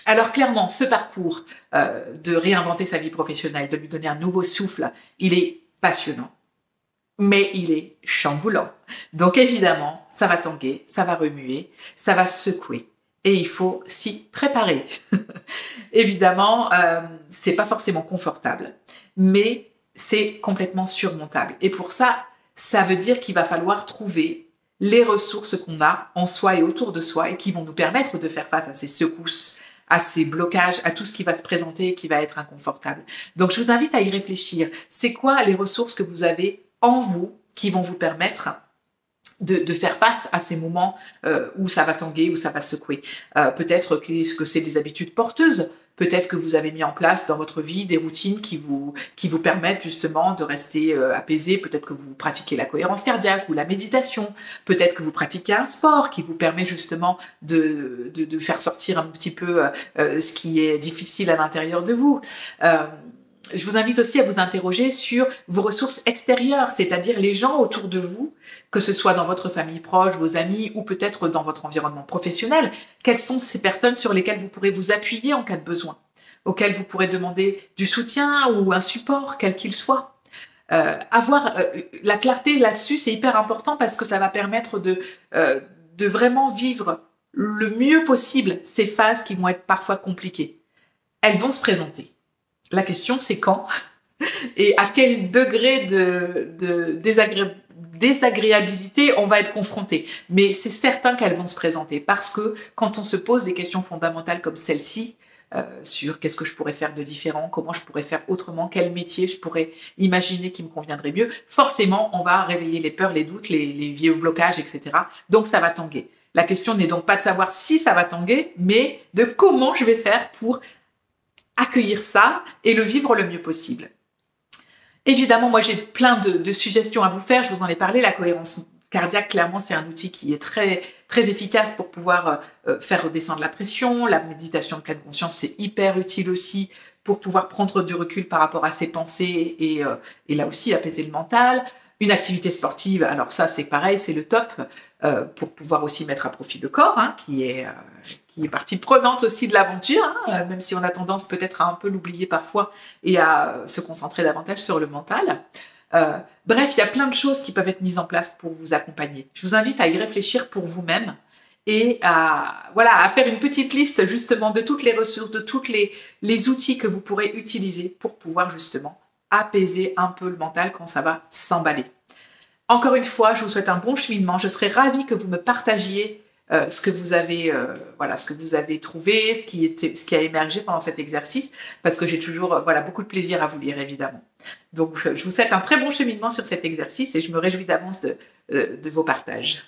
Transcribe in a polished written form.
Alors clairement, ce parcours de réinventer sa vie professionnelle, de lui donner un nouveau souffle, il est passionnant, mais il est chamboulant. Donc évidemment, ça va tanguer, ça va remuer, ça va secouer. Et il faut s'y préparer. Évidemment, c'est pas forcément confortable, mais c'est complètement surmontable. Et pour ça, ça veut dire qu'il va falloir trouver les ressources qu'on a en soi et autour de soi et qui vont nous permettre de faire face à ces secousses, à ces blocages, à tout ce qui va se présenter et qui va être inconfortable. Donc, je vous invite à y réfléchir. C'est quoi les ressources que vous avez en vous qui vont vous permettre de faire face à ces moments où ça va tanguer, où ça va secouer. Peut-être que c'est des habitudes porteuses. Peut-être que vous avez mis en place dans votre vie des routines qui vous permettent justement de rester apaisé. Peut-être que vous pratiquez la cohérence cardiaque ou la méditation. Peut-être que vous pratiquez un sport qui vous permet justement de faire sortir un petit peu ce qui est difficile à l'intérieur de vous. Je vous invite aussi à vous interroger sur vos ressources extérieures, c'est-à-dire les gens autour de vous, que ce soit dans votre famille proche, vos amis ou peut-être dans votre environnement professionnel. Quelles sont ces personnes sur lesquelles vous pourrez vous appuyer en cas de besoin, auxquelles vous pourrez demander du soutien ou un support, quel qu'il soit. Avoir la clarté là-dessus, c'est hyper important parce que ça va permettre de vraiment vivre le mieux possible ces phases qui vont être parfois compliquées. Elles vont se présenter. La question, c'est quand et à quel degré de désagréabilité on va être confronté. Mais c'est certain qu'elles vont se présenter parce que quand on se pose des questions fondamentales comme celle-ci, sur qu'est-ce que je pourrais faire de différent, comment je pourrais faire autrement, quel métier je pourrais imaginer qui me conviendrait mieux, forcément, on va réveiller les peurs, les doutes, les vieux blocages, etc. Donc, ça va tanguer. La question n'est donc pas de savoir si ça va tanguer, mais de comment je vais faire pour accueillir ça et le vivre le mieux possible. Évidemment, moi j'ai plein de suggestions à vous faire, je vous en ai parlé, la cohérence cardiaque, clairement c'est un outil qui est très, très efficace pour pouvoir faire redescendre la pression, la méditation de pleine conscience c'est hyper utile aussi pour pouvoir prendre du recul par rapport à ses pensées et là aussi apaiser le mental. Une activité sportive, alors ça c'est pareil, c'est le top pour pouvoir aussi mettre à profit le corps, hein, qui est partie prenante aussi de l'aventure, hein, même si on a tendance peut-être à un peu l'oublier parfois et à se concentrer davantage sur le mental. Bref, il y a plein de choses qui peuvent être mises en place pour vous accompagner. Je vous invite à y réfléchir pour vous-même et à faire une petite liste justement de toutes les ressources, de tous les outils que vous pourrez utiliser pour pouvoir justement apaiser un peu le mental quand ça va s'emballer. Encore une fois, je vous souhaite un bon cheminement. Je serais ravie que vous me partagiez ce que vous avez trouvé, ce qui a émergé pendant cet exercice, parce que j'ai toujours beaucoup de plaisir à vous lire évidemment. Donc je vous souhaite un très bon cheminement sur cet exercice et je me réjouis d'avance de vos partages.